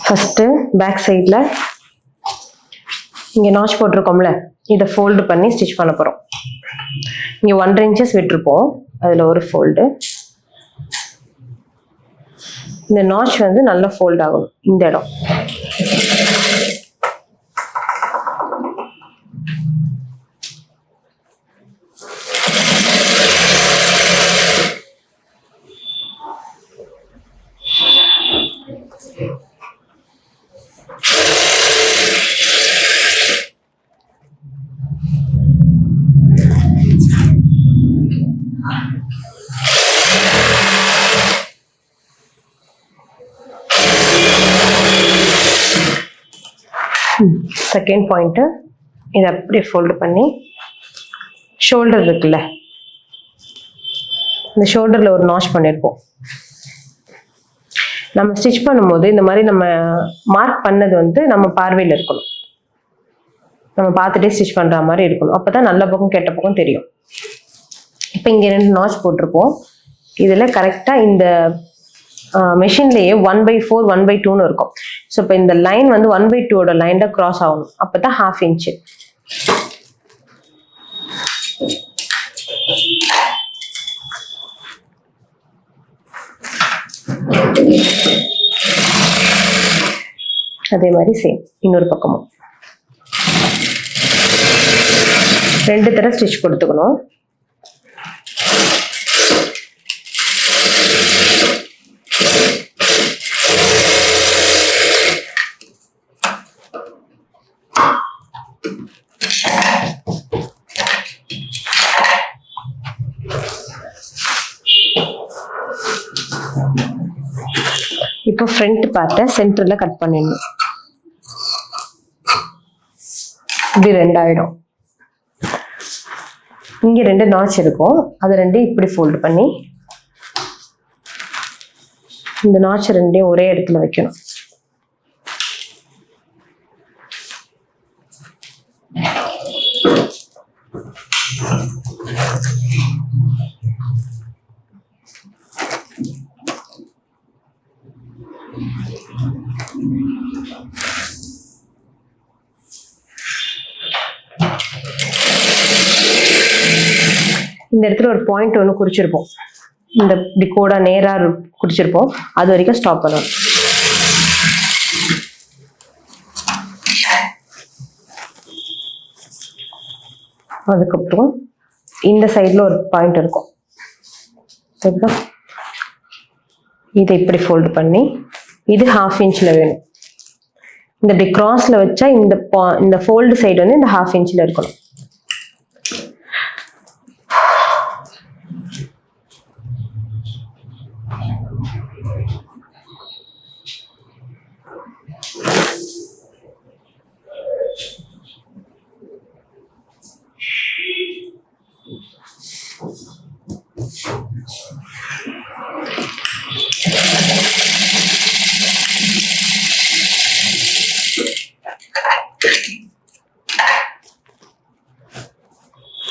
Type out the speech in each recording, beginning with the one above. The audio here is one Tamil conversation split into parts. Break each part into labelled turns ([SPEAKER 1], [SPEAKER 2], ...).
[SPEAKER 1] ஃபஸ்ட்டு பேக் சைடில் இங்கே நாச் போட்டிருக்கோம்ல, இதை ஃபோல்டு பண்ணி ஸ்டிச் பண்ண போகிறோம். இங்கே 1.5 inches விட்டுருப்போம், அதில் ஒரு ஃபோல்டு. இந்த நாச் வந்து நல்லா ஃபோல்ட் ஆகணும் இந்த இடம். செகண்ட் பாயிண்ட்டு இதை அப்படியே ஃபோல்டு பண்ணி ஷோல்டர் இருக்குல்ல, இந்த ஷோல்டரில் ஒரு நாச் பண்ணியிருப்போம். நம்ம ஸ்டிச் பண்ணும்போது இந்த மாதிரி நம்ம மார்க் பண்ணது வந்து நம்ம பார்வையில் இருக்கணும், நம்ம பார்த்துட்டே ஸ்டிச் பண்ணுற மாதிரி இருக்கணும். அப்போ தான் நல்ல பக்கம் கெட்ட பக்கம் தெரியும். இப்போ இங்கே 2 நாச் போட்டிருப்போம். இதில் கரெக்டாக இந்த மெஷின்லேயே 1/4 1/2ன்னு இருக்கும். ஸோ இப்போ இந்த லைன் வந்து 1/2ஓட லைனில் கிராஸ் ஆகணும். அப்போ தான் 1/2 inch. அதே மாதிரி சேம் இன்னொரு பக்கமும் 2 தடவை ஸ்டிச் கொடுத்துக்கணும். இப்போ ஃப்ரண்ட் பார்ட்டை சென்டரில் கட் பண்ணிடணும். இப்படி 2 ஆகிடும். இங்கே 2 நாச் இருக்கும், அது 2 இப்படி ஃபோல்டு பண்ணி இந்த நாச் 2 ஒரே இடத்துல வைக்கணும். இந்த இடத்துல ஒரு பாயிண்ட் ஒன்று குறிச்சிருப்போம், இந்த இப்படி கோடா நேராக குறிச்சிருப்போம், அது வரைக்கும் ஸ்டாப் பண்ணணும். அதுக்கப்புறம் இந்த சைடில் ஒரு பாயிண்ட் இருக்கும், சரிங்களா? இதை இப்படி ஃபோல்டு பண்ணி இது 1/2 inchல வேணும். இந்த இப்படி கிராஸ்ல வச்சா இந்த ஃபோல்டு சைடு வந்து இந்த 1/2 inchல இருக்கணும்.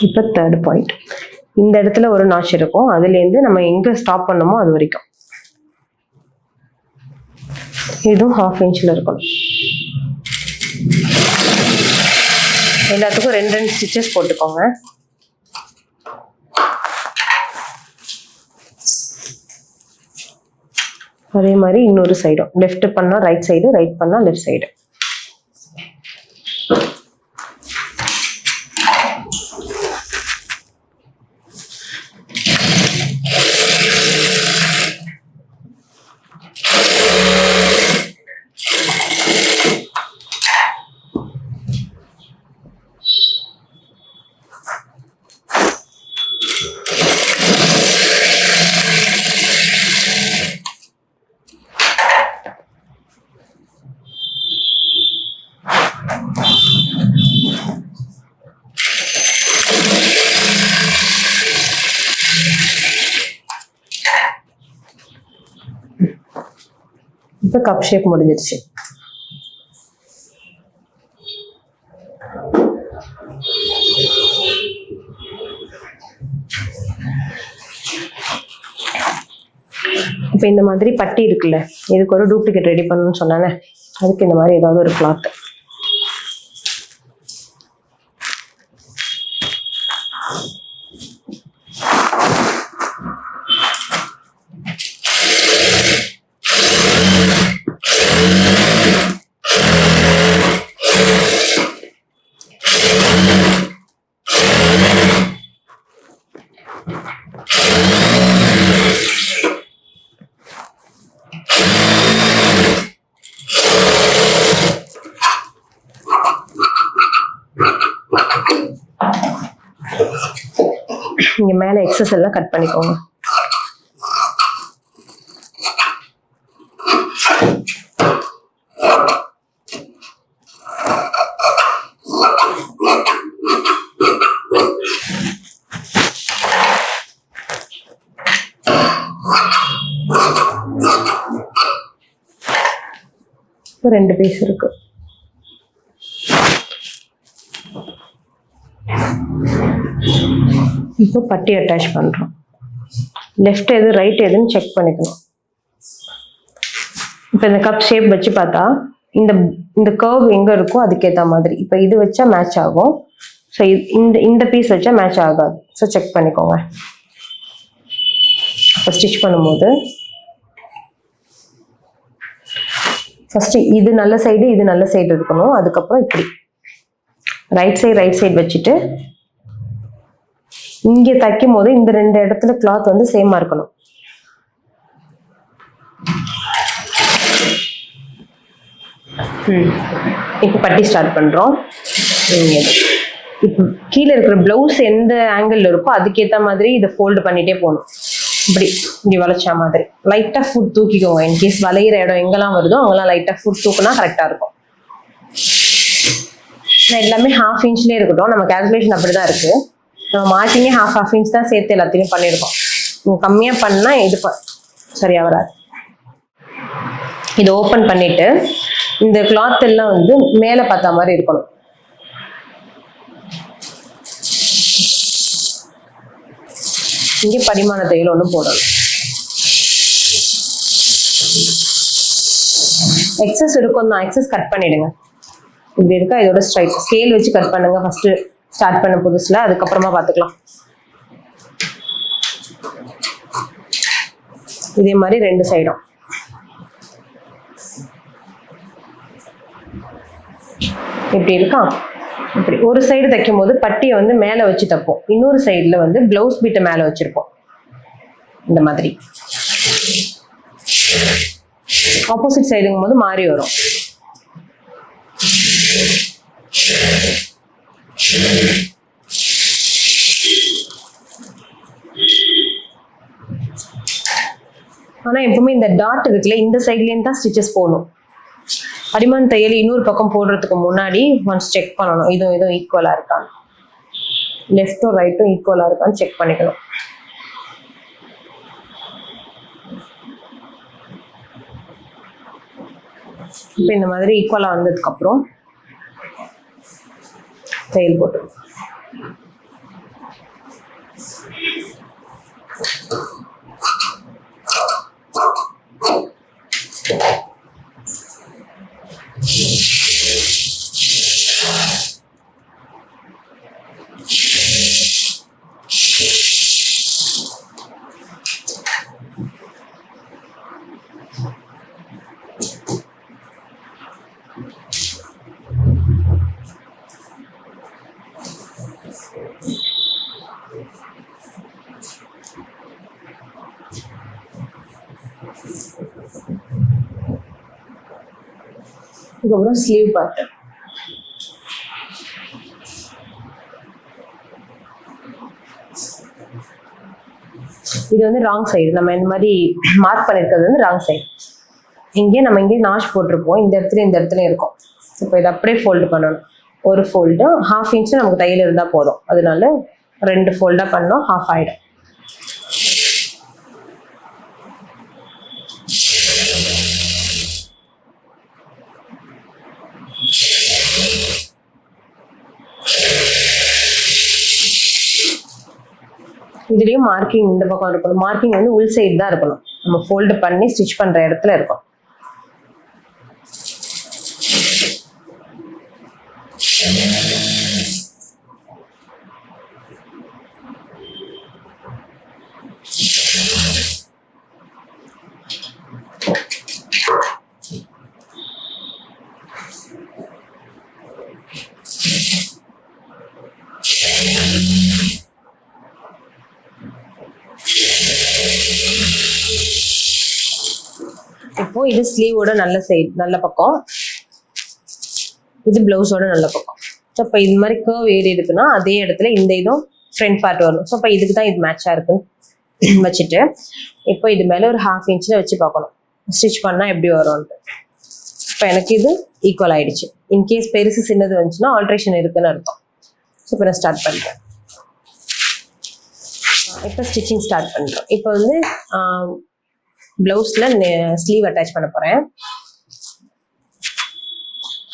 [SPEAKER 1] இப்போ தேர்ட் பாயிண்ட், இந்த இடத்துல ஒரு நாச் இருக்கும், அதுலேருந்து நம்ம எங்கே ஸ்டாப் பண்ணமோ அது வரைக்கும் இதுவும் 1/2 inchல இருக்கணும். எல்லாத்துக்கும் 2 ஸ்டிச்சஸ் போட்டுக்கோங்க. அதே மாதிரி இன்னொரு சைடும், லெஃப்ட் பண்ணா ரைட் சைடு, ரைட் பண்ணா லெஃப்ட் சைடு. இப்போ கப் ஷேப் முடிஞ்சிருச்சு. இப்போ இந்த மாதிரி பட்டி இருக்குல்ல, இதுக்கு ஒரு டூப்ளிகேட் ரெடி பண்ணணும்னு சொன்னானே, அதுக்கு இந்த மாதிரி ஏதாவது ஒரு கிளாத். இங்க மேல எக்ஸஸ் எல்லாம் கட் பண்ணிக்கோங்க. ரெண்டு பீஸ் இருக்கு. இப்போ பட்டி அட்டாச் பண்றோம். லெஃப்ட் எது ரைட் எதுன்னு செக் பண்ணிக்கணும். இப்போ இந்த கப் ஷேப் வச்சு பார்த்தா இந்த இந்த கர்வ் எங்க இருக்கோ அதுக்கேற்ற மாதிரி இப்போ இது வச்சா மேட்ச் ஆகும். ஸோ இந்த பீஸ் வச்சா மேட்ச் ஆகாது. ஸோ செக் பண்ணிக்கோங்க. இப்போ ஸ்டிச் பண்ணும்போது ஃபர்ஸ்ட் இது நல்ல சைடு இது நல்ல சைடு இருக்கணும். அதுக்கப்புறம் இப்படி ரைட் சைடு வச்சுட்டு இங்க தைக்கும் போது இந்த ரெண்டு இடத்துல கிளாத் வந்து சேமா இருக்கணும். இப்போ பட்டி ஸ்டார்ட் பண்றோம். இப்போ கீழே இருக்கிற பிளவுஸ் எந்த ஆங்கிள் இருக்கோ அதுக்கேற்ற மாதிரி இதை ஃபோல்டு பண்ணிட்டே போகணும். இப்படி வளைச்சா மாதிரி லைட்டா ஃபுட் தூக்கிக்கோங்க. இன்கேஸ் வளையிற இடம் எங்கெல்லாம் வருதோ அங்கெல்லாம் லைட்டா ஃபுட் தூக்குனா கரெக்டா இருக்கும். எல்லாமே ½ இன்ச்லயே இருக்கட்டும். நம்ம கால்குலேஷன் அப்படிதான் இருக்கு. நம்ம மார்க்கிங்கே ½ இன்ச் தான் சேர்த்து எல்லாத்தையுமே பண்ணியிருக்கோம். கம்மியா பண்ணா இது சரியா வராது. இது ஓப்பன் பண்ணிட்டு இந்த கிளாத் எல்லாம் வந்து மேல பார்த்த மாதிரி இருக்கணும். இங்கே படிமான தையல் ஒன்று போடணும். எக்ஸஸ் இருக்கும் தான், எக்ஸஸ் கட் பண்ணிடுங்க. இப்படி இருக்கா இதோட ஸ்ட்ரைட் ஸ்கேல் வச்சு கட் பண்ணுங்க ஃபர்ஸ்ட் ஸ்டார்ட் பண்ண புதுசுல. அதுக்கப்புறமா பார்த்துக்கலாம். இதே மாதிரி ரெண்டு சைடும் இப்படி இருக்கா. இப்படி ஒரு சைடு தைக்கும் போது பட்டியை வந்து மேல வச்சு தைப்போம். இன்னொரு சைடுல வந்து பிளவுஸ் பீட்டை மேல வச்சிருப்போம். இந்த மாதிரி ஆப்போசிட் சைடுங்கும் போது மாறி வரும். ஆனா எப்பவுமே இந்த டாட் இருக்குல்ல இந்த சைட்லேயும் தான் ஸ்டிச்சஸ் போகணும். அடிமான தையல் இன்னொரு பக்கம் போடுறதுக்கு முன்னாடி ஒன்ஸ் செக் பண்ணணும். இதுவும் ஈக்குவலா இருக்கான்னு, லெஃப்டும் ரைட்டும் ஈக்குவலா இருக்கான்னு செக் பண்ணிக்கணும். இப்போ இந்த மாதிரி ஈக்குவலா வந்ததுக்கு அப்புறம் தையல் போட்டு இதுக்கப்புறம் ஸ்லீவ் பார்ட். இது வந்து ராங் சைடு. நம்ம இந்த மாதிரி மார்க் பண்ணிருக்கிறது வந்து ராங் சைடு. இங்கே நாச் போட்டிருப்போம். இந்த இடத்துல இருக்கும். இப்போ இதை அப்படியே ஃபோல்டு பண்ணணும். ஒரு ஃபோல்டு ½ இன்ச்சு நமக்கு தையல் இருந்தால் போதும். அதனால 2 ஃபோல்டாக பண்ணோம், ½ ஆயிடும். இதுலயும் மார்க்கிங் இந்த பக்கம் இருக்கணும். மார்க்கிங் வந்து உள் சைடு தான் இருக்கணும். நம்ம ஃபோல்டு பண்ணி ஸ்டிச் பண்ற இடத்துல இருக்கும். இப்போ இது ஸ்லீவோட நல்ல சைடு, நல்ல பக்கம், இது பிளவுஸோட நல்ல பக்கம். ஸோ இப்போ இது மாதிரி கர்வ் ஏறி இருக்குன்னா அதே இடத்துல இந்த இதுவும் ஃப்ரண்ட் பார்ட் வரணும். ஸோ இப்போ இதுக்கு தான் இது மேட்சாக இருக்குன்னு வச்சுட்டு இப்போ இது மேலே ஒரு 1/2 இன்ச்சில் வச்சு பார்க்கணும் ஸ்டிச் பண்ணால் எப்படி வரும்ன்ட்டு. இப்போ எனக்கு இது ஈக்குவல் ஆயிடுச்சு. இன்கேஸ் பெருசு சின்னது வந்துச்சுன்னா ஆல்ட்ரேஷன் இருக்குன்னு அர்த்தம். ஸோ இப்போ நான் ஸ்டார்ட் பண்ணுறேன். இப்போ ஸ்டிச்சிங் ஸ்டார்ட் பண்ணுறோம். இப்போ வந்து பிளவுஸில் ஸ்லீவ் அட்டாச் பண்ண போகிறேன்.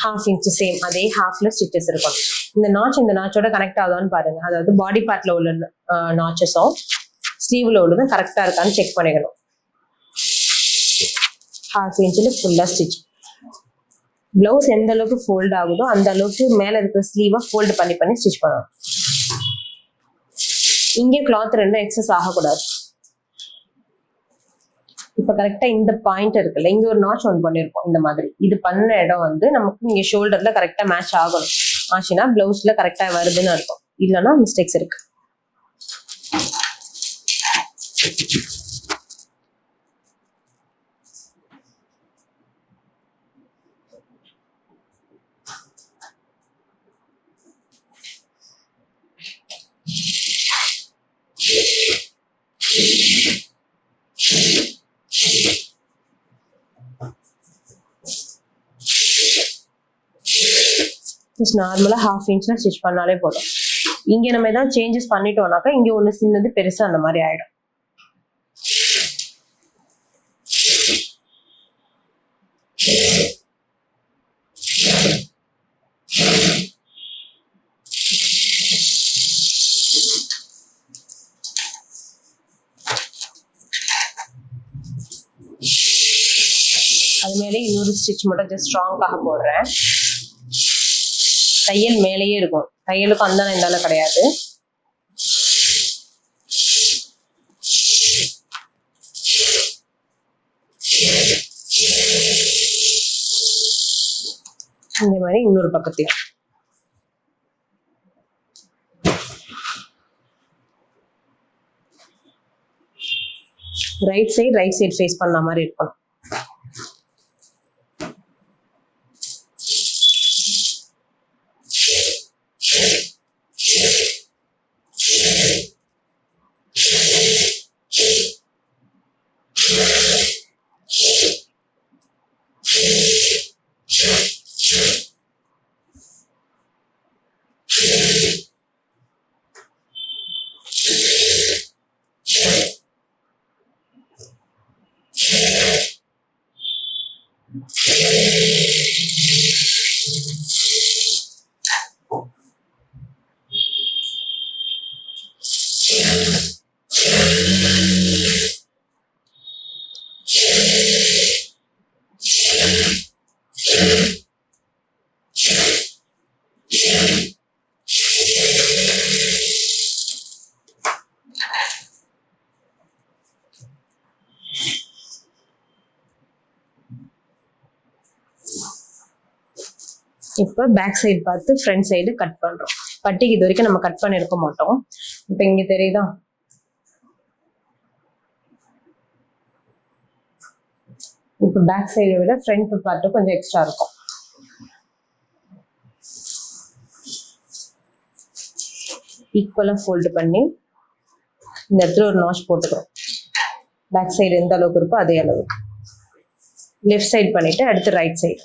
[SPEAKER 1] 1/2 இன்ச் சேம் அதே ஹாஃப்ல ஸ்டிச்சஸ் இருக்கும். இந்த நாச்சோட கனெக்ட் ஆகுதான்னு பாருங்க. அதாவது பாடி பார்ட்ல உள்ள நாச்சஸும் ஸ்லீவ்ல உள்ளதும் கரெக்டா இருக்கான்னு செக் பண்ணிக்கணும். 1/2 இன்ச்சில் ஃபுல்லா ஸ்டிச். பிளவுஸ் எந்த அளவுக்கு ஃபோல்ட் ஆகுதோ அந்த அளவுக்கு மேல இருக்கிற ஸ்லீவை ஃபோல்டு பண்ணி ஸ்டிச் பண்ணணும். இங்கே கிளாத் ரெண்டும் எக்ஸஸ் ஆகக்கூடாது. இப்போ கரெக்டாக இந்த பாயிண்ட் இருக்குல்ல, இங்கே ஒரு நாச் ஒன் பண்ணியிருப்போம் இந்த மாதிரி. இது பண்ண இடம் வந்து நமக்கு இங்கே ஷோல்டர்ல கரெக்டாக மேட்ச் ஆகணும். ஆச்சுன்னா பிளவுஸ்ல கரெக்டாக வருதுன்னு அர்த்தம். இல்லைன்னா மிஸ்டேக்ஸ் இருக்கு. நார்மலா 1/2 இன்ச்ல ஸ்டிச் பண்ணாலே போதும். இங்க நம்ம ஏதாவது சேஞ்சஸ் பண்ணிட்டோம்னாக்கா இங்க ஒண்ணு சின்னது பெருசா அந்த மாதிரி ஆயிடும். அது மேலே இன்னொரு ஸ்டிச் மட்டும் ஜஸ்ட் ஸ்ட்ராங்காக போடுறேன். தையல் மேலேயே இருக்கும். தையலுக்கு அந்தான இந்தான கிடையாது. இந்த மாதிரி இன்னொரு பக்கத்தையும் ரைட் சைடு ஃபேஸ் பண்ண மாதிரி இருக்கணும். இப்போ பேக் சைடு பார்த்து ஃப்ரண்ட் சைடு கட் பண்றோம். பட்டிக்கு இது வரைக்கும் நம்ம கட் பண்ணிருக்க மாட்டோம். இப்போ இங்க தெரியுதா, இப்போ பேக் சைடை விட ஃப்ரண்ட் பார்ட்டு கொஞ்சம் எக்ஸ்ட்ரா இருக்கும். ஈக்குவலா ஃபோல்டு பண்ணி இந்த இடத்துல ஒரு நாச் போட்டுக்கிறோம். பேக் சைடு எந்த அளவுக்கு இருக்கோ அதே அளவுக்கு. லெஃப்ட் சைடு பண்ணிட்டு அடுத்து ரைட் சைடு.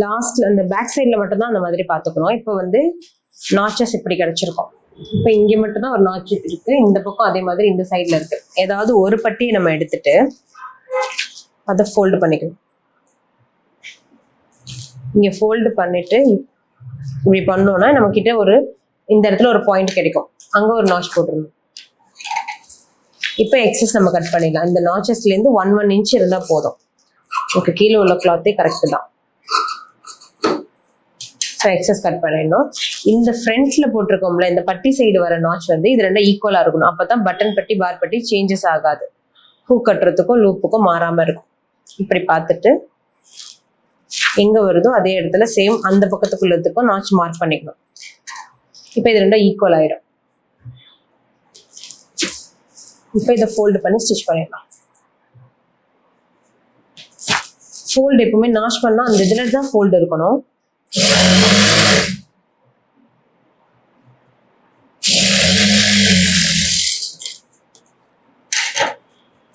[SPEAKER 1] லாஸ்ட்ல அந்த பேக் சைட்ல மட்டும் தான் அந்த மாதிரி பாத்துக்கணும். இப்போ வந்து நாச்சஸ் இப்படி கிடைச்சிருக்கும். இப்போ இங்க மட்டும் தான் ஒரு நாட்ச் இருக்கு, இந்த பக்கம் அதே மாதிரி இந்த சைட்ல இருக்கு. ஏதாவது ஒரு பட்டியை நம்ம எடுத்துட்டு அதை ஃபோல்டு பண்ணிக்கணும். இங்க ஃபோல்டு பண்ணிட்டு இப்படி பண்ணோம்னா நம்ம கிட்ட ஒரு இந்த இடத்துல ஒரு பாயிண்ட் கிடைக்கும், அங்க ஒரு நாட்ச் போட்டுருணும். இப்போ எக்ஸஸ் நம்ம கட் பண்ணிடலாம். இந்த நாச்சஸ்ல இருந்து 1 இன்ச் இருந்தா போதும். ஓகே, கீழே உள்ள கிளாத்தே கரெக்ட் தான். ஸோ எக்ஸஸ் கட் பண்ணிடணும். இந்த ஃப்ரண்ட்ல போட்டிருக்கோம்ல, இந்த பட்டி சைடு வர நாட்ச் வந்து இது ரெண்டும் ஈக்குவலா இருக்கணும். அப்பதான் பட்டன் பட்டி பார் பட்டி சேஞ்சஸ் ஆகாது, ஹூ கட்டுறதுக்கும் லூப்புக்கும் மாறாம இருக்கும். இப்படி பார்த்துட்டு எங்க வருதோ அதே இடத்துல சேம் அந்த பக்கத்துக்குள்ளதுக்கும் நாட்ச் மார்க் பண்ணிக்கணும். இப்போ இது ரெண்டும் ஈக்குவல் ஆயிடும். இப்போ இதை ஃபோல்டு பண்ணி ஸ்டிச் பண்ணிடலாம். ஃபோல்டு எப்பவுமே நாட்ச் பண்ணா அந்த இதுல தான் ஃபோல்டு இருக்கணும்.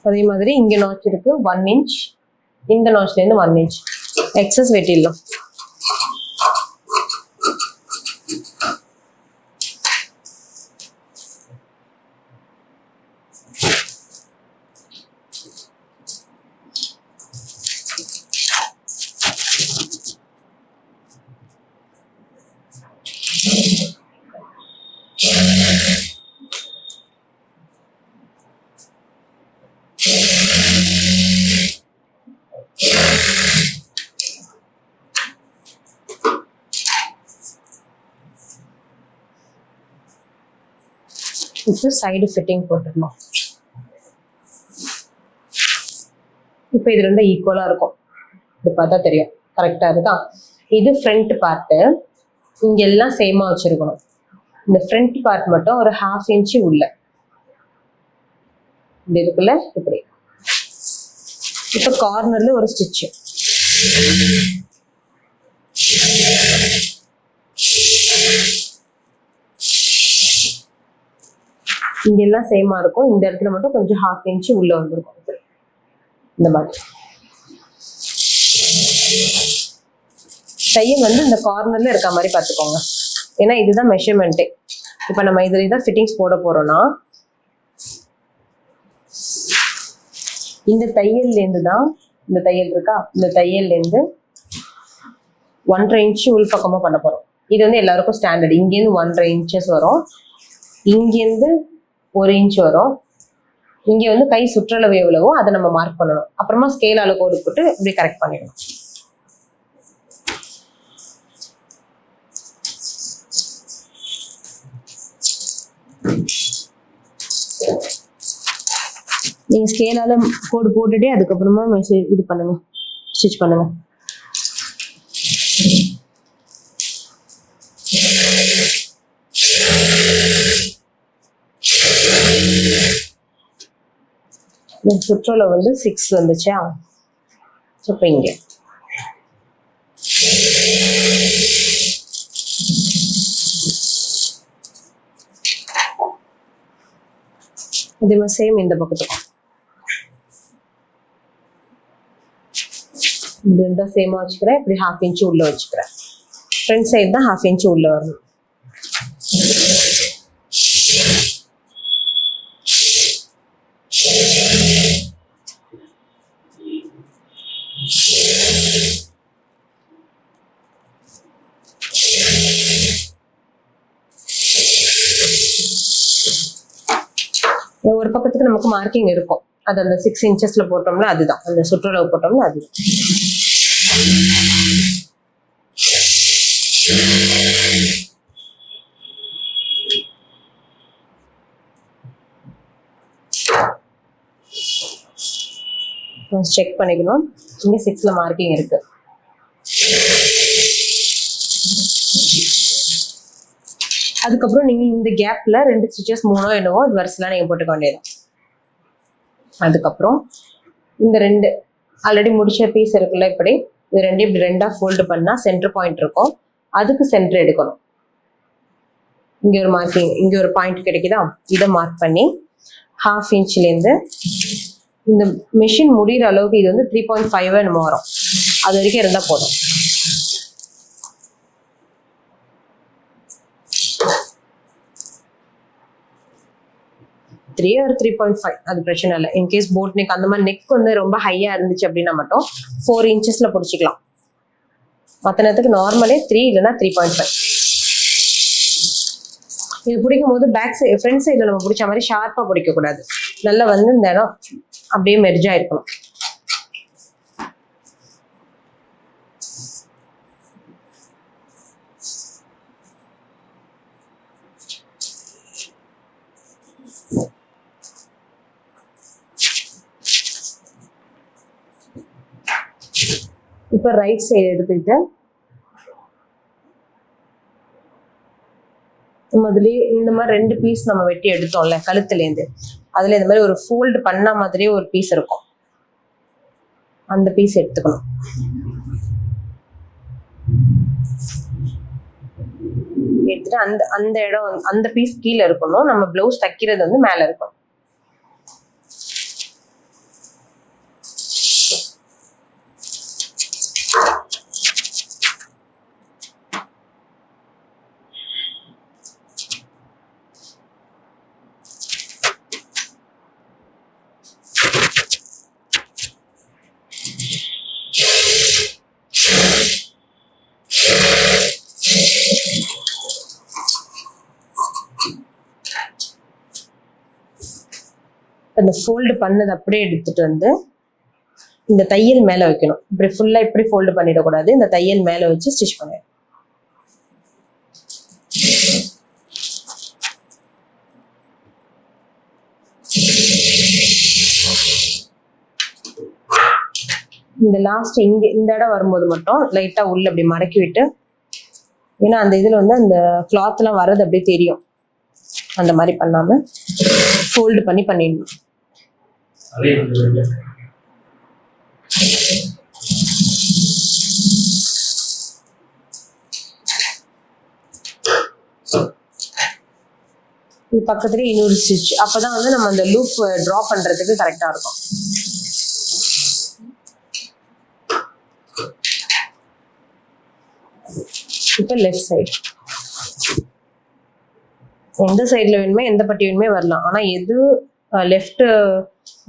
[SPEAKER 1] அதே மாதிரி இங்க நாட்ச் இருக்கு 1 இன்ச், இந்த நாட்ச்ல இருந்து 1 இன்ச் எக்ஸஸ் வெட்டிடலாம். இப்போ சைடு ஃபிட்டிங் போட்டுடலாம். இப்போ இது ரெண்டும் ஈக்குவலா இருக்கும், இது பார்த்தா தெரியும் கரெக்டா இருக்கா. இது ஃப்ரண்ட் பார்ட்டு, இங்க எல்லாம் சேமா வச்சிருக்கணும். இந்த ஃப்ரண்ட் பார்ட் மட்டும் ஒரு 1/2 இன்ச் உள்ள இப்படி இருக்குல்ல, இப்படி. இப்போ கார்னர்ல ஒரு ஸ்டிச், இங்க எல்லாம் சேமா இருக்கும். இந்த இடத்துல மட்டும் கொஞ்சம் 1/2 இன்ச் உள்ள வந்துருக்கும். இந்த மாதிரி தையல் வந்து இந்த கார்னர்ல இருக்க மாதிரி பார்த்துக்கோங்க, ஏன்னா இதுதான் மெஷர்மெண்ட்டே. இப்போ நம்ம இதுல தான் ஃபிட்டிங்ஸ் போட போறோம்னா இந்த தையல்ல இருந்து தான், இந்த தையல் இருக்கா, இந்த தையல்ல இருந்து 1.5 இன்ச் உள் பக்கமா பண்ண போறோம். இது வந்து எல்லாருக்கும் ஸ்டாண்டர்ட். இங்கேருந்து 1.5 இன்ச்சஸ் வரும், இங்கேருந்து 1 இன்ச் வரும். இங்க வந்து கை சுற்றளவு எவ்வளவோ அதை நம்ம மார்க் பண்ணணும். அப்புறமா ஸ்கேலால கோடு போட்டு இப்படி கரெக்ட் பண்ணிடணும். நீங்க ஸ்கேலால கோடு போட்டுட்டே அதுக்கப்புறமா இது பண்ணுங்க, ஸ்டிச் பண்ணுங்க. சுற்றளவு வந்து 6 வந்துச்சா. இப்போ இங்க அதே மாதிரி சேம் இந்த பக்கத்துக்கும் ரெண்டா சேமா வச்சுக்கிறேன். இப்படி 1/2 இன்ச் உள்ள வச்சுக்கிறேன். ஃப்ரண்ட் சைடு தான் 1/2 இன்ச் உள்ள வரணும். ஒரு பக்கத்துக்கு நமக்கு மார்க்கிங் இருக்கும், அது அந்த 6 இன்ச்சஸ்ல போட்டோம்னா அதுதான், அந்த சுற்றளவு போட்டோம்னா அது. செக் பண்ணிக்கணும், இங்க 6ல மார்க்கிங் இருக்கு. அதுக்கப்புறம் நீங்க இந்த கேப்ல 2 ஸ்டிச்சஸ் 3 என்னவோ அது வரிசைலாம் நீங்க போட்டுக்க வேண்டியது. அதுக்கப்புறம் இந்த 2 ஆல்ரெடி முடிச்ச பீஸ் இருக்குல்ல, இப்படி இது ரெண்டையும் இப்படி ரெண்டா ஃபோல்டு பண்ணா சென்டர் பாயிண்ட் இருக்கும், அதுக்கு சென்டர் எடுக்கணும். இங்க ஒரு மார்க்கிங், இங்க ஒரு பாயிண்ட் கிடைக்குதா, இதை மார்க் பண்ணி 1/2 இன்ச்ல இருந்து இந்த மெஷின் முடிகிற அளவுக்கு இது வந்து 3.5 நம்ம வரும், அது வரைக்கும் இருந்தா போதும். 3 or 3.5 அது பிரச்சனை இல்லை. இன்கேஸ் போட் நெக் அந்த மாதிரி நெக் வந்து ரொம்ப ஹையா இருந்துச்சு அப்படின்னா மட்டும் 4 inchesல பிடிச்சிக்கலாம். மற்ற நேரத்துக்கு நார்மலே 3 இல்லைன்னா 3.5. இது பிடிக்கும் போது பேக் சைடு ஃப்ரண்ட் சைடில் நம்ம பிடிச்ச மாதிரி ஷார்ப்பாக பிடிக்கக்கூடாது. நல்லா வந்து இந்த இடம் அப்படியே மெர்ஜாக இருக்கணும். இப்போ ரைட் சைடு எடுத்துக்கிட்டு அதுலேயே இந்த மாதிரி 2 பீஸ் நம்ம வெட்டி எடுத்தோம்ல கழுத்துலேருந்து, அதுல இந்த மாதிரி ஒரு ஃபோல்டு பண்ண மாதிரியே ஒரு பீஸ் இருக்கும். அந்த பீஸ் எடுத்துக்கணும். எடுத்துட்டு அந்த இடம் அந்த பீஸ் கீழே இருக்கணும். நம்ம பிளவுஸ் தைக்கிறது வந்து மேல இருக்கும். அந்த ஃபோல்டு பண்ணது அப்படியே எடுத்துட்டு வந்து இந்த தையல் மேல வைக்கணும். இப்படி ஃபுல்லா இப்படி ஃபோல்டு பண்ணிடக்கூடாது. இந்த தையல் மேல வச்சு ஸ்டிச் பண்ணிடணும். இந்த லாஸ்ட் இங்க இந்த இடம் வரும்போது மட்டும் லைட்டா உள்ள அப்படி மடக்கி விட்டு, ஏன்னா அந்த இதுல வந்து அந்த கிளாத் எல்லாம் வர்றது அப்படியே தெரியும். அந்த மாதிரி பண்ணாம ஃபோல்டு பண்ணி பண்ணிடணும். இது பக்கத்துலயே இன்னொரு ஸ்டிச். அப்பதான் வந்து நம்ம அந்த லூப் டிரா பண்றதுக்கு கரெக்டா இருக்கும். இப்போ லெஃப்ட் சைடு எந்த சைட்ல வேணுமே எந்த பட்டி வேணுமே வரலாம். ஆனா எது லெஃப்ட்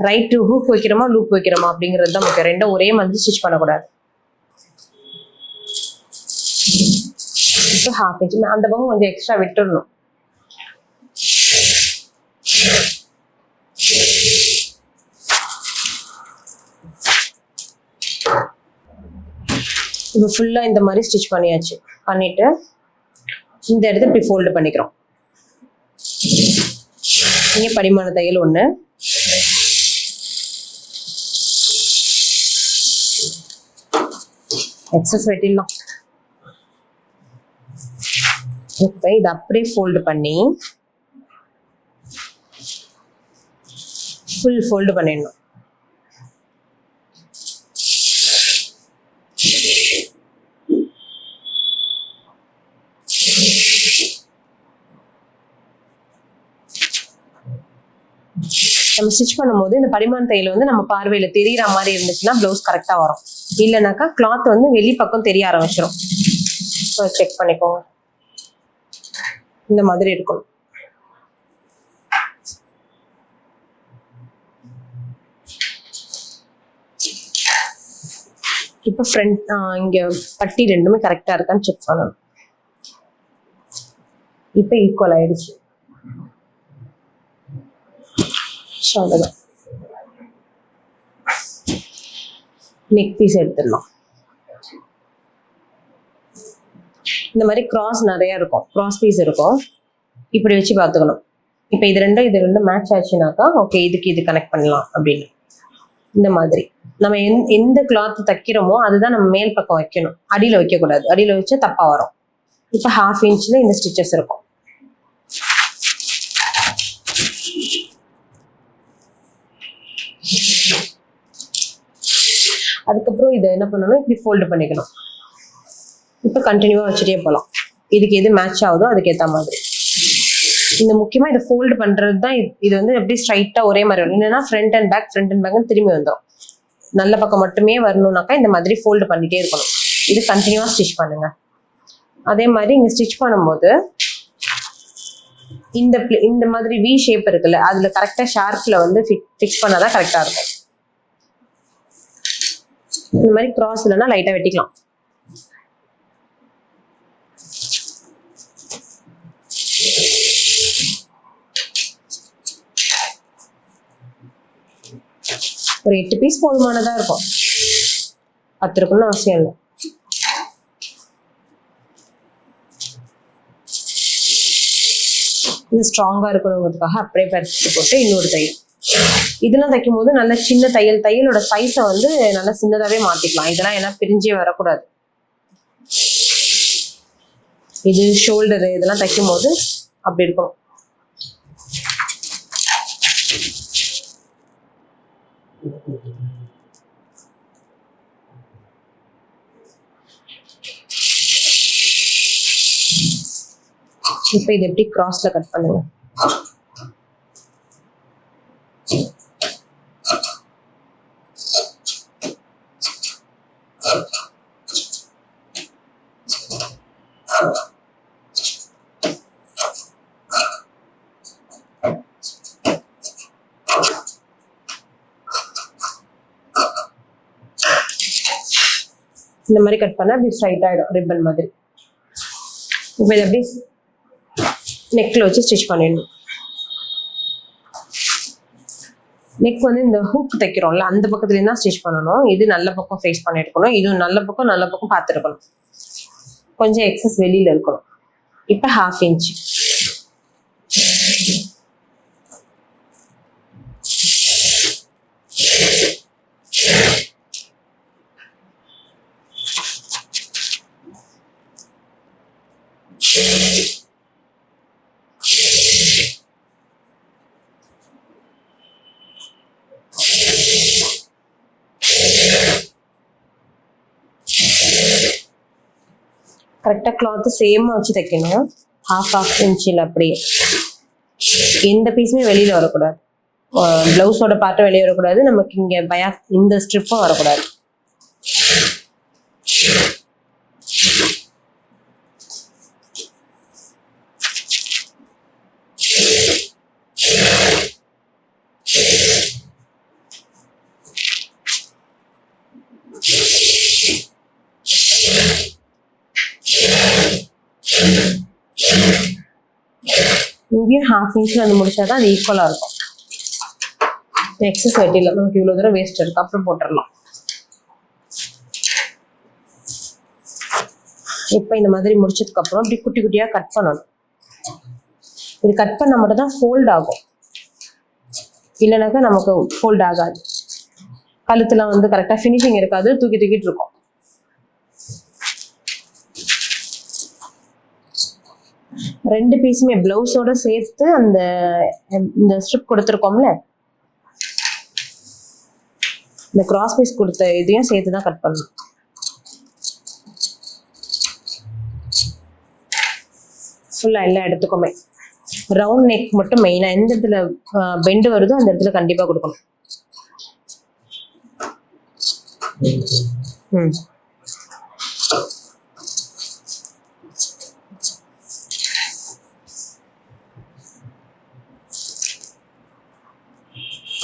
[SPEAKER 1] ரைட் ஹூக் வைக்கிறோமா லூப் வைக்கிறோமா அப்படிங்கிறது தான் முக்கியம். ரெண்டும் ஒரே மாதிரி ஸ்டிச் பண்ணக்கூடாது. இப்போ ½ inch அந்த பக்கம் கொஞ்சம் எக்ஸ்ட்ரா விட்டுடணும். இப்போ ஃபுல்லா இந்த மாதிரி ஸ்டிச் பண்ணியாச்சு. பண்ணிட்டு இந்த இடத்துல இப்படி ஃபோல்டு பண்ணிக்கிறோம். இங்கே படிமான தையல் 1, எக்ஸஸ் வெட்டிடலாம். இப்போ இதை அப்படியே ஃபோல்டு பண்ணி ஃபுல் ஃபோல்டு பண்ணிடணும். நம்ம ஸ்டிச் பண்ணும்போது இந்த படிமான தையல் வந்து நம்ம பார்வையில தெரியற மாதிரி இருந்துச்சுன்னா பிளவுஸ் கரெக்டா வரும். இல்லைனாக்கா கிளாத் வந்து வெளி பக்கம் தெரிய ஆரம்பிச்சிடும். செக் பண்ணிக்கோங்க. இந்த மாதிரி இருக்கணும். இப்போ ஃப்ரண்ட் இங்க பட்டி ரெண்டுமே கரெக்டா இருக்கான்னு செக் பண்ணணும். இப்போ ஈக்குவல் ஆயிடுச்சு. அவ்வளவுதான். நெக் பீஸ் எடுத்துடலாம். இந்த மாதிரி கிராஸ் நிறைய இருக்கும், கிராஸ் பீஸ் இருக்கும். இப்படி வச்சு பார்த்துக்கணும். இப்போ இது ரெண்டும் மேட்ச் ஆச்சுனாக்கா ஓகே, இதுக்கு இது கனெக்ட் பண்ணலாம் அப்படின்னு. இந்த மாதிரி நம்ம எந்த கிளாத் தைக்கிறோமோ அதுதான் நம்ம மேல் பக்கம் வைக்கணும். அடியில் வைக்கக்கூடாது. அடியில் வச்சா தப்பா வரும். இப்போ ½ inchல இந்த ஸ்டிச்சஸ் இருக்கும். அதுக்கப்புறம் இதை என்ன பண்ணணும், இப்படி ஃபோல்டு பண்ணிக்கணும். இப்போ கண்டினியூவா வச்சுட்டே போகலாம். இதுக்கு எது மேட்ச் ஆகுதோ அதுக்கு ஏற்ற மாதிரி. இந்த முக்கியமா இதை ஃபோல்டு பண்றது தான். இது வந்து எப்படி ஸ்ட்ரைட்டா ஒரே மாதிரி வரும். இல்லைன்னா ஃப்ரண்ட் அண்ட் பேக் திரும்பி வந்துடும். நல்ல பக்கம் மட்டுமே வரணும்னாக்கா இந்த மாதிரி ஃபோல்டு பண்ணிட்டே இருக்கணும். இது கண்டினியூவா ஸ்டிச் பண்ணுங்க. அதே மாதிரி இங்க ஸ்டிச் பண்ணும்போது இந்த மாதிரி வி ஷேப் இருக்குல்ல, அதுல கரெக்டா ஷார்ப்ல வந்து ஃபிக்ஸ் பண்ணாதான் கரெக்டா இருக்கும். இந்த மாதிரி கிராஸ் இல்லைன்னா லைட்டா வெட்டிக்கலாம். ஒரு 8 பீஸ் போதுமானதா இருக்கும், 10 இருக்குன்னு அவசியம் இல்லை. இது ஸ்ட்ராங்கா இருக்கணுங்கிறதுக்காக அப்படியே பறிச்சுட்டு போட்டு இன்னொரு தையல். இதெல்லாம் தைக்கும் போது நல்ல சின்ன தையலோட சைஸை வந்து நல்லா சின்னதாவே மாத்திக்கலாம். இதெல்லாம் ஏன்னா பிரிஞ்சே வரக்கூடாது. இது ஷோல்டரு இதெல்லாம் தைக்கும் போது அப்படி இருக்கணும். இப்ப இது எப்படி கிராஸ்ல கட் பண்ணுங்க. இந்த மாதிரி கட் பண்ணா அப்படி ஸ்ட்ரைட் ஆயிடும், ரிப்பன் மாதிரி. இப்ப இது எப்படி நெக்ல வச்சு ஸ்டிச் பண்ணிடணும். நெக் வந்து இந்த ஹூக் தைக்கிறோம்ல, அந்த பக்கத்துல இருந்தா ஸ்டிச் பண்ணணும். இது நல்ல பக்கம் ஃபேஸ் பண்ணி எடுக்கணும். இது நல்ல பக்கம் பார்த்து இருக்கணும். கொஞ்சம் எக்ஸஸ் வெளியில இருக்கணும். இப்ப 1/2 இன்ச். கரெக்டா கிளாத் சேமா வச்சு தைக்கணும். 1/2 இன்ச்சில் அப்படியே எந்த பீஸுமே வெளியில வரக்கூடாது. பிளவுஸோட பார்ட்டும் வெளியே வரக்கூடாது. நமக்கு இங்க இந்த ஸ்ட்ரிப்பும் வரக்கூடாது. இங்கேயும் 1/2 இன்ச்ல வந்து முடிச்சாதான் அது ஈக்குவலா இருக்கும். எக்ஸஸ் வெட்டில நமக்கு இவ்வளவு தூரம் வேஸ்ட் இருக்கு, அப்புறம் போட்டுடலாம். இப்ப இந்த மாதிரி முடிச்சதுக்கு அப்புறம் இப்படி குட்டி குட்டியா கட் பண்ணணும். இது கட் பண்ண மட்டும் தான் ஃபோல்ட் ஆகும், இல்லைனாக்கா நமக்கு ஃபோல்ட் ஆகாது. கழுத்துல வந்து கரெக்டா ஃபினிஷிங் இருக்காது, தூக்கிட்டு இருக்கும். ரெண்டு பீஸுமே பிளவுஸோட சேர்த்து இந்த ஸ்ட்ரிப் கொடுத்துருக்கோம்ல, இந்த கிராஸ் பீஸ் கொடுத்த இதையும் சேர்த்து தான் கட் பண்ணணும். ஃபுல்லா எல்லா இடத்துக்குமே ரவுண்ட் நெக் மட்டும் மெயினா எந்த இடத்துல பெண்டு வருதோ அந்த இடத்துல கண்டிப்பா கொடுக்கணும்.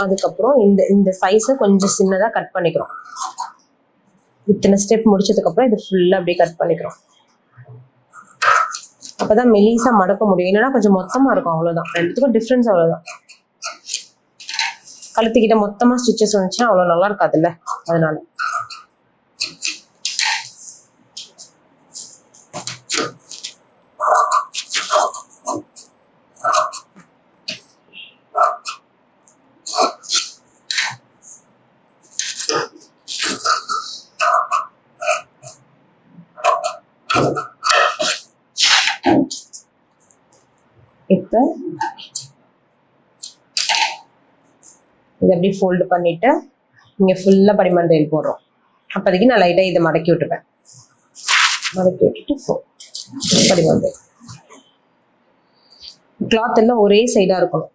[SPEAKER 1] அதுக்கப்புறம் இந்த சைஸை கொஞ்சம் சின்னதா கட் பண்ணிக்கிறோம். இத்தனை ஸ்டெப் முடிச்சதுக்கு அப்புறம் இது ஃபுல்லா அப்படியே கட் பண்ணிக்கிறோம். அப்பதான் மெலிசா மடக்க முடியும், இல்லைன்னா கொஞ்சம் மொத்தமா இருக்கும். அவ்வளவுதான், ரெண்டுத்துக்கும் டிஃபரன்ஸ் அவ்வளவுதான். கழுத்துக்கிட்ட மொத்தமா ஸ்டிச்சஸ் வந்துச்சுன்னா அவ்வளவு நல்லா இருக்காதுல்ல, அதனால. இப்ப இதை அப்படியே ஃபோல்டு பண்ணிட்டு இங்க ஃபுல்லா படிமன் தையல் போடுறோம். அப்போதைக்கு நான் லைட்டா இதை மடக்கி விட்டுப்பேன். மடக்கி விட்டுட்டு படிமன் தையல். கிளாத் எல்லாம் ஒரே சைடா இருக்கணும்.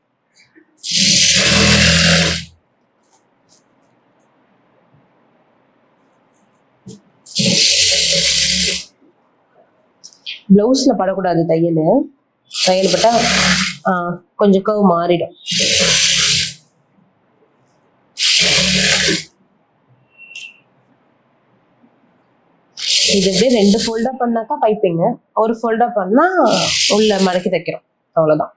[SPEAKER 1] பிளவுஸ்ல படக்கூடாது தையல் பட்டா கொஞ்சம் கர்வ் மாறிடும். இது அப்படியே 2 ஃபோல்டா பண்ணாக்கா பைப்பிங்க, ஒரு ஃபோல்டா பண்ணா உள்ள மடக்கி தைக்கிறோம், அவ்வளவுதான்.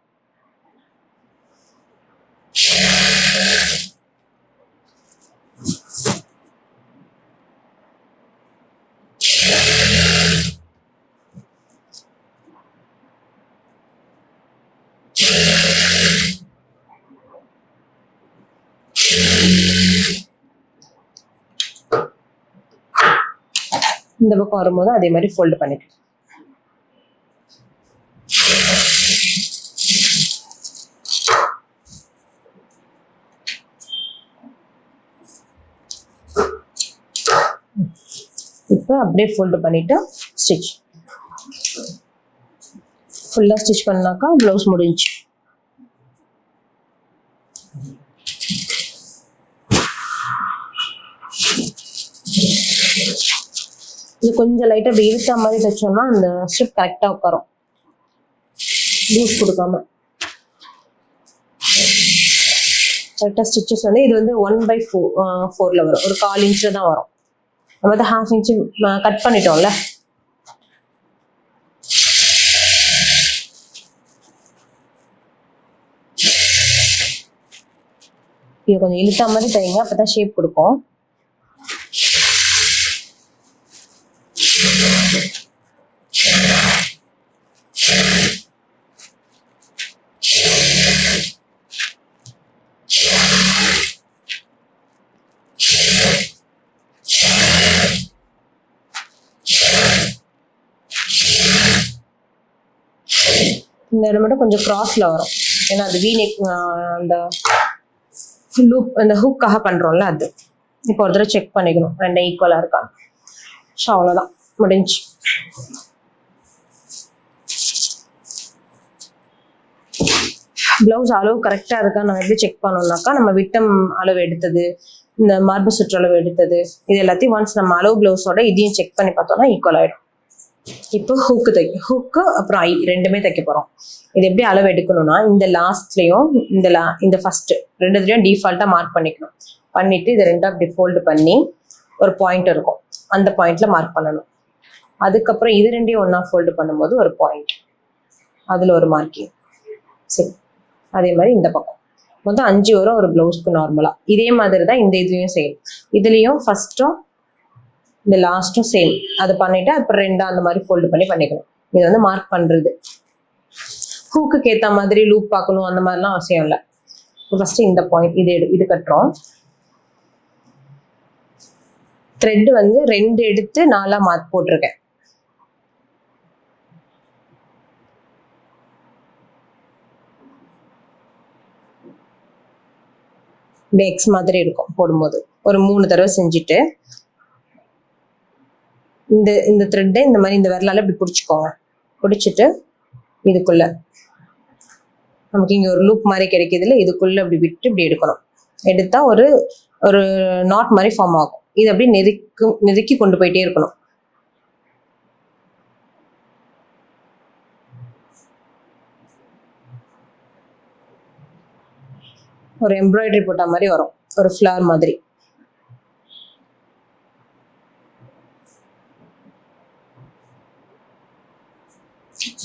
[SPEAKER 1] இந்த பக்கம் வரும்போது அதே மாதிரி ஃபோல்டு பண்ணிக்கலாம். இப்போ அப்படியே ஃபோல்டு பண்ணிட்டு ஸ்டிச் ஃபுல்லாக ஸ்டிச் பண்ணாக்கா ப்ளவுஸ் முடிஞ்சு. இது கொஞ்சம் லைட்டாக அப்படி இழுத்த மாதிரி தைச்சோம்னா அந்த ஸ்ட்ரிப் கரெக்டாக உட்காரும், லூஸ் கொடுக்காம. கரெக்டாக ஸ்டிச்சஸ் வந்து இது வந்து 1/4 வரும், ஒரு 1/4 இன்ச்சில் தான் வரும். நம்ம வந்து 1/2 இன்ச்சு கட் பண்ணிட்டோம்ல. இது கொஞ்சம் இழுத்த மாதிரி தைங்க, அப்பதான் ஷேப் கொடுக்கும். இந்த இடம் மட்டும் கொஞ்சம் கிராஸ்ல வரும், ஏன்னா அது வீநெக் அந்த லூப் அந்த ஹூக்காக பண்றோம்ல அது. இப்போ ஒரு தடவை செக் பண்ணிக்கணும் ரெண்டும் ஈக்குவலா இருக்கா. ஸோ அவ்வளோதான், முடிஞ்சு. பிளவுஸ் அளவு கரெக்டாக இருக்கா நம்ம எப்படி செக் பண்ணோம்னாக்கா, நம்ம விட்டம் அளவு எடுத்தது, இந்த மார்பு சுற்றளவு எடுத்தது, இது எல்லாத்தையும் ஒன்ஸ் நம்ம அளவு பிளவுஸோட இதையும் செக் பண்ணி பார்த்தோம்னா ஈக்குவல் ஆகிடும். இப்போ ஹூக்கு ஹூக்கு அப்புறம் ஐ ரெண்டுமே தைக்க போகிறோம். இது எப்படி அளவு எடுக்கணும்னா, இந்த லாஸ்ட்லேயும் இந்த ஃபர்ஸ்ட் ரெண்டுத்துலையும் டிஃபால்ட்டாக மார்க் பண்ணிக்கணும். பண்ணிட்டு இது ரெண்டும் அப்படி ஃபோல்டு பண்ணி ஒரு பாயிண்ட் இருக்கும், அந்த பாயிண்ட்ல மார்க் பண்ணணும். அதுக்கப்புறம் இது ரெண்டையும் ஒன்றா ஃபோல்டு பண்ணும்போது ஒரு பாயிண்ட், அதில் ஒரு மார்க்கிங். சரி, அதே மாதிரி இந்த பக்கம் மொத்தம் 5 வரும் ஒரு பிளவுஸ்க்கு நார்மலா. இதே மாதிரி தான் இந்த இதுலயும் சேம். இதுலயும் ஃபர்ஸ்டும் இந்த லாஸ்டும் சேம். அது பண்ணிட்டு அப்புறம் ரெண்டா அந்த மாதிரி ஃபோல்டு பண்ணி பண்ணிக்கணும். இது வந்து மார்க் பண்றது. ஹூக்குக்கு ஏற்ற மாதிரி லூப் பார்க்கணும் அந்த மாதிரிலாம் அவசியம் இல்லை. ஃபர்ஸ்ட் இந்த பாயிண்ட் இது கட்டுறோம். த்ரெட் வந்து 2 எடுத்து 4 மார்க் போட்டிருக்கேன். இந்த எக்ஸ் மாதிரி இருக்கும் போடும்போது. ஒரு 3 தடவை செஞ்சுட்டு இந்த த்ரெட்டை இந்த மாதிரி இந்த விரலால இப்படி பிடிச்சிக்கோங்க. பிடிச்சிட்டு இதுக்குள்ள நமக்கு இங்க ஒரு லூப் மாதிரி கிடைக்குதுல, இதுக்குள்ள இப்படி விட்டு இப்படி எடுக்கணும். எடுத்தா ஒரு ஒரு நாட் மாதிரி ஃபார்ம் ஆகும். இது அப்படியே நெருக்கி கொண்டு போயிட்டே இருக்கணும். ஒரு எம்ப்ராய்டரி போட்ட மாதிரி வரும், ஒரு ஃப்ளவர் மாதிரி.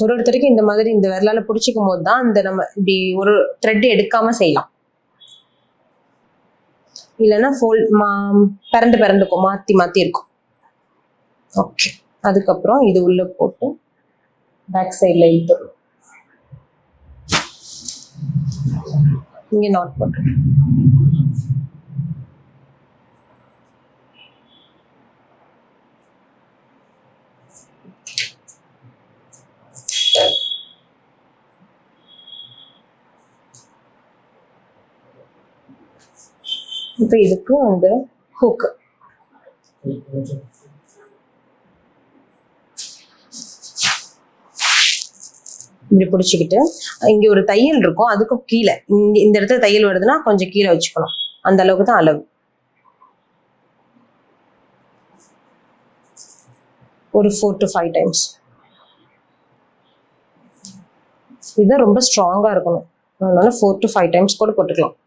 [SPEAKER 1] ஒருத்தருக்கு இந்த மாதிரி இந்த விரலால பிடிச்சிக்கும் போது தான் இந்த நம்ம இப்படி ஒரு த்ரெட் எடுக்காம செய்யலாம். இல்லைன்னா பிறந்துக்கும், மாத்தி இருக்கும். ஓகே, அதுக்கப்புறம் இது உள்ள போட்டு பேக் சைட்ல இழுத்துடும். இங்க நாட் போட்டு இப்போ இதுக்கு அந்த ஹூக் இப்படி பிடிச்சிக்கிட்டு இங்க ஒரு தையல் இருக்கும், அதுக்கும் கீழே இந்த இடத்துல தையல் வருதுன்னா கொஞ்சம் கீழே வச்சுக்கணும். அந்த அளவுக்கு தான் அளவு. ஒரு 4 to 5 டைம்ஸ். இதுதான் ரொம்ப ஸ்ட்ராங்கா இருக்கணும். அதனால 4 to 5 டைம்ஸ் கூட போட்டுக்கலாம்.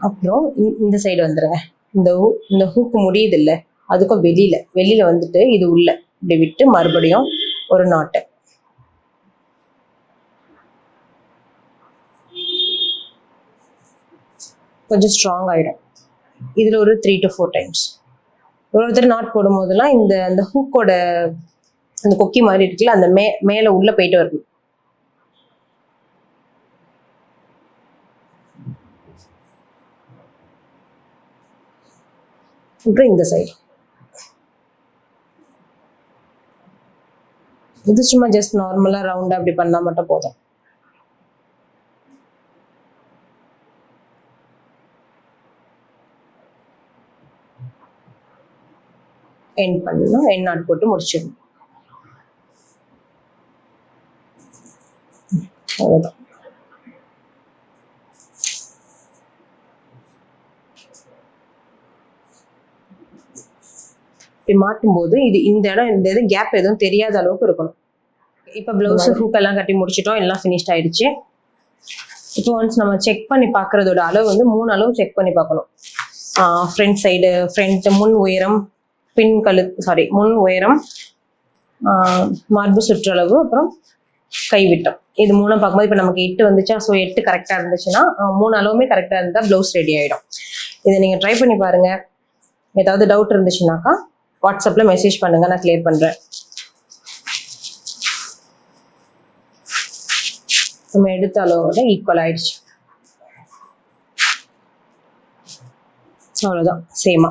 [SPEAKER 1] அப்புறம் இந்த சைடு வந்துருங்க. இந்த ஹூக்கு முடியுது இல்ல, அதுக்கும் வெளியில வந்துட்டு இது உள்ள இப்படி விட்டு மறுபடியும் ஒரு நாட்டு. கொஞ்சம் ஸ்ட்ராங் ஆயிடும். இதுல ஒரு 3 to 4 டைம்ஸ். ஒருத்தர் நாட் போடும் போதெல்லாம் அந்த ஹூக்கோட அந்த கொக்கி மாதிரி இருக்குல்ல, அந்த மேல உள்ள போயிட்டு வரணும். அப்புறம் இந்த சைடு இது சும்மா ஜஸ்ட் நார்மலா ரவுண்டா அப்படி பண்ணா மட்டும் போதும். எண்ட் பண்ணணும். எண்ட் நாட் போட்டு முடிச்சிடணும். அவ்வளவுதான். இப்படி மாட்டும் போது இந்த இது கேப் எதுவும் தெரியாத அளவுக்கு இருக்கணும். இப்ப பிளவுஸ் ஹூக் எல்லாம் கட்டி முடிச்சிட்டோம். எல்லாம் ஃபினிஷ்ட் ஆயிடுச்சு. இப்போ ஒன்ஸ் நம்ம செக் பண்ணி பாக்குறதோட அளவு வந்து 3 அளவு செக் பண்ணி பார்க்கணும். ஃப்ரண்ட் சைடு, முன் உயரம், முன் உயரம், மார்பு சுற்றளவு, அப்புறம் கைவிட்டம். இது 3 பார்க்கும்போது இப்போ நமக்கு 8 வந்துச்சா, ஸோ 8 கரெக்டாக இருந்துச்சுன்னா 3 அளவுமே கரெக்டாக இருந்தால் ப்ளவுஸ் ரெடி ஆகிடும். இதை நீங்கள் ட்ரை பண்ணி பாருங்க. ஏதாவது டவுட் இருந்துச்சுனாக்கா வாட்ஸ்அப்பில் மெசேஜ் பண்ணுங்க, நான் கிளியர் பண்ணுறேன். நம்ம எடுத்த அளவோட ஈக்குவல் ஆயிடுச்சு. அவ்வளோதான், சேமா.